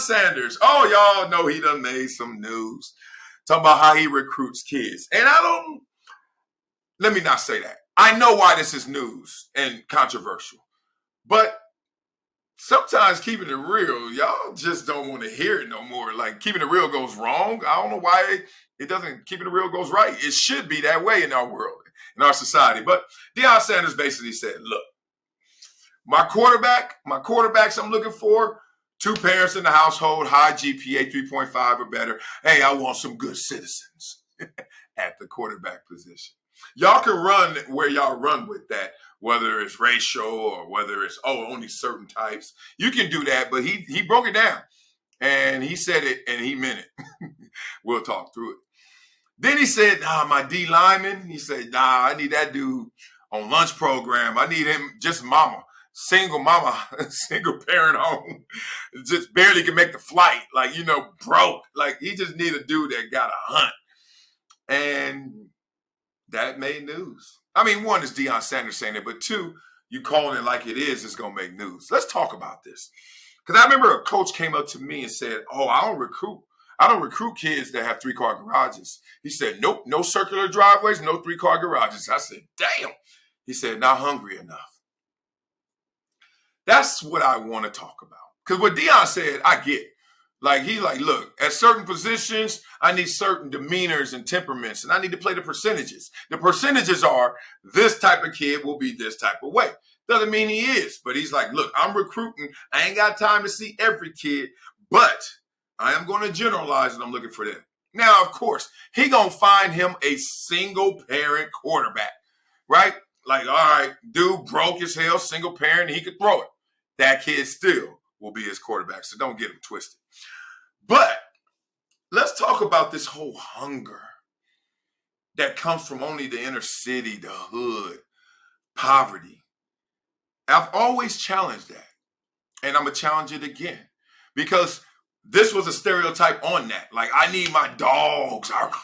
Sanders. Oh, y'all know he done made some news. Talking about how he recruits kids. And let me not say that. I know why this is news and controversial. But sometimes keeping it real, y'all just don't want to hear it no more. Like keeping it real goes wrong. I don't know why it doesn't. Keeping it real goes right. It should be that way in our world, in our society. But Deion Sanders basically said, look, my quarterbacks I'm looking for, 2 parents in the household, high GPA, 3.5 or better. Hey, I want some good citizens at the quarterback position. Y'all can run where y'all run with that, whether it's racial or whether it's, only certain types. You can do that, but he broke it down. And he said it, and he meant it. We'll talk through it. Then he said, my D lineman, he said, I need that dude on lunch program. I need him just mama, single parent home. Just barely can make the flight. Like, broke. Like, he just need a dude that got a hunt. And that made news. I mean, one is Deion Sanders saying it, but 2, you calling it like it is going to make news. Let's talk about this. Because I remember a coach came up to me and said, I don't recruit kids that have 3-car garages. He said, nope, no circular driveways, no 3-car garages. I said, damn. He said, not hungry enough. That's what I want to talk about. Because what Deion said, I get. Look, at certain positions, I need certain demeanors and temperaments, and I need to play the percentages. The percentages are this type of kid will be this type of way. Doesn't mean he is, but he's like, look, I'm recruiting. I ain't got time to see every kid, but I am going to generalize, and I'm looking for them. Now, of course, he going to find him a single parent quarterback, right? Like, all right, dude broke as hell, single parent, and he could throw it. That kid still will be his quarterback, so don't get him twisted. But let's talk about this whole hunger that comes from only the inner city, the hood, poverty. I've always challenged that, and I'm going to challenge it again because this was a stereotype on that. Like, I need my dogs. Dog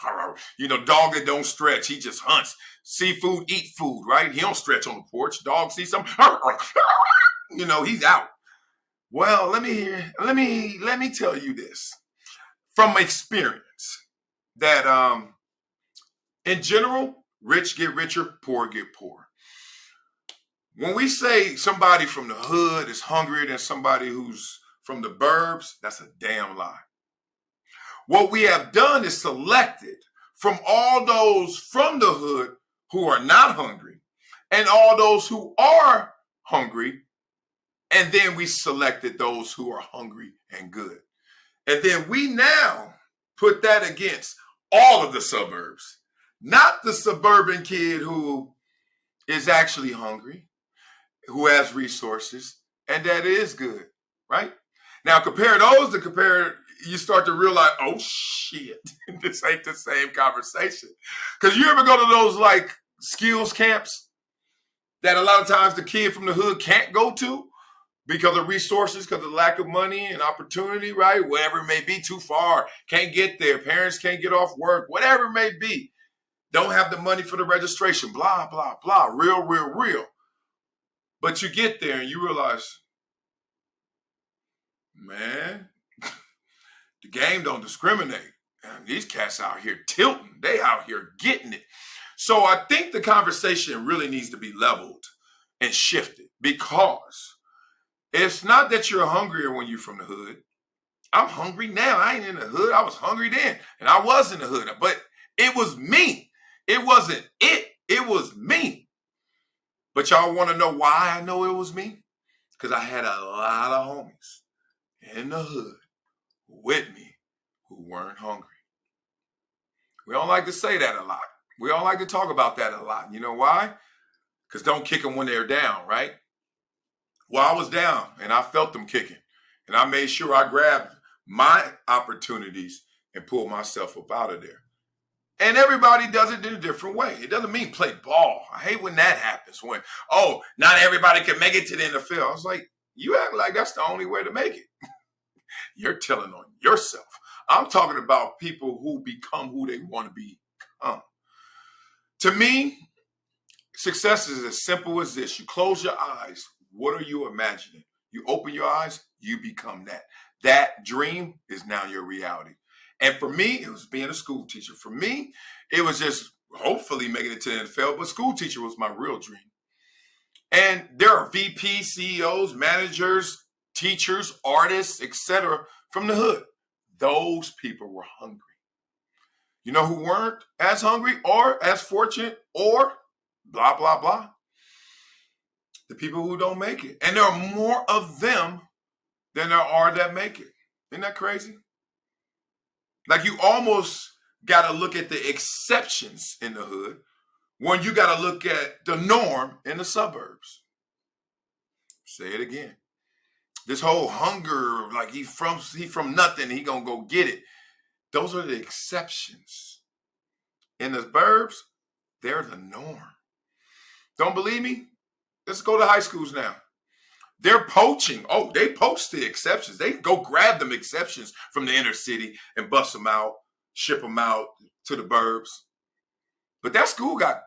that don't stretch. He just hunts. Seafood, eat food, right? He don't stretch on the porch. Dog see something. He's out. Well, let me tell you this from experience that in general, rich get richer, poor get poor. When we say somebody from the hood is hungrier than somebody who's from the burbs, that's a damn lie. What we have done is selected from all those from the hood who are not hungry and all those who are hungry. And then we selected those who are hungry and good. And then we now put that against all of the suburbs, not the suburban kid who is actually hungry, who has resources, and that is good, right? Now compare those to compare, you start to realize, oh shit, this ain't the same conversation. Because you ever go to those like skills camps that a lot of times the kid from the hood can't go to? Because of resources, because of lack of money and opportunity, right? Whatever it may be, too far, can't get there. Parents can't get off work, whatever it may be. Don't have the money for the registration, blah, blah, blah. Real. But you get there and you realize, man, the game don't discriminate. And these cats out here tilting. They out here getting it. So I think the conversation really needs to be leveled and shifted because it's not that you're hungrier when you're from the hood. I'm hungry now. I ain't in the hood. I was hungry then. And I was in the hood. But it was me. It wasn't it. It was me. But y'all want to know why I know it was me? Because I had a lot of homies in the hood with me who weren't hungry. We don't like to say that a lot. We don't like to talk about that a lot. You know why? Because don't kick them when they're down, right? Well, I was down and I felt them kicking. And I made sure I grabbed my opportunities and pulled myself up out of there. And everybody does it in a different way. It doesn't mean play ball. I hate when that happens. When, not everybody can make it to the NFL. I was like, you act like that's the only way to make it. You're telling on yourself. I'm talking about people who become who they want to become. To me, success is as simple as this. You close your eyes. What are you imagining? You open your eyes, you become that. That dream is now your reality. And for me, it was being a school teacher. For me, it was just hopefully making it to the NFL, but school teacher was my real dream. And there are VP, CEOs, managers, teachers, artists, etc. from the hood. Those people were hungry. You know who weren't as hungry or as fortunate or blah, blah, blah? The people who don't make it. And there are more of them than there are that make it. Isn't that crazy? Like you almost got to look at the exceptions in the hood when you got to look at the norm in the suburbs. Say it again. This whole hunger, like he from nothing, he gonna go get it. Those are the exceptions. In the burbs, they're the norm. Don't believe me? Let's go to high schools now. They're poaching. Oh, they poach the exceptions. They go grab them exceptions from the inner city and bust them out, ship them out to the burbs. But that school got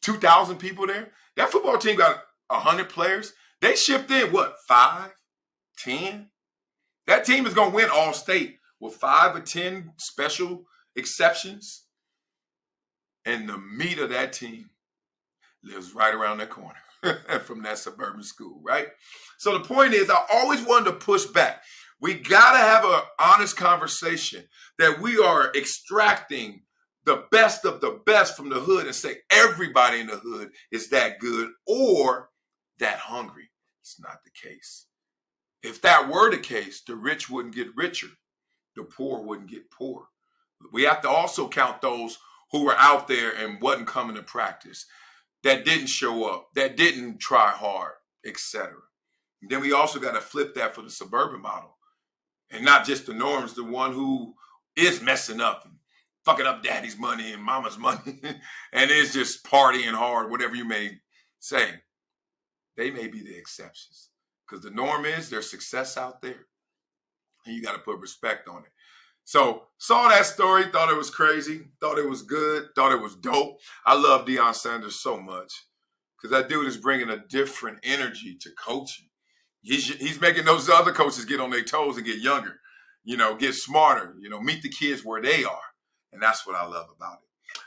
2,000 people there. That football team got 100 players. They shipped in, what, 5, 10? That team is going to win all state with 5 or 10 special exceptions. And the meat of that team lives right around the corner from that suburban school, right? So the point is, I always wanted to push back. We got to have an honest conversation that we are extracting the best of the best from the hood and say everybody in the hood is that good or that hungry. It's not the case. If that were the case, the rich wouldn't get richer. The poor wouldn't get poor. We have to also count those who were out there and wasn't coming to practice, that didn't show up, that didn't try hard, etc. Then we also got to flip that for the suburban model. And not just the norms, the one who is messing up and fucking up daddy's money and mama's money and is just partying hard, whatever you may say. They may be the exceptions because the norm is there's success out there and you got to put respect on it. So saw that story, thought it was crazy, thought it was good, thought it was dope. I love Deion Sanders so much because that dude is bringing a different energy to coaching. He's making those other coaches get on their toes and get younger, get smarter, meet the kids where they are. And that's what I love about it.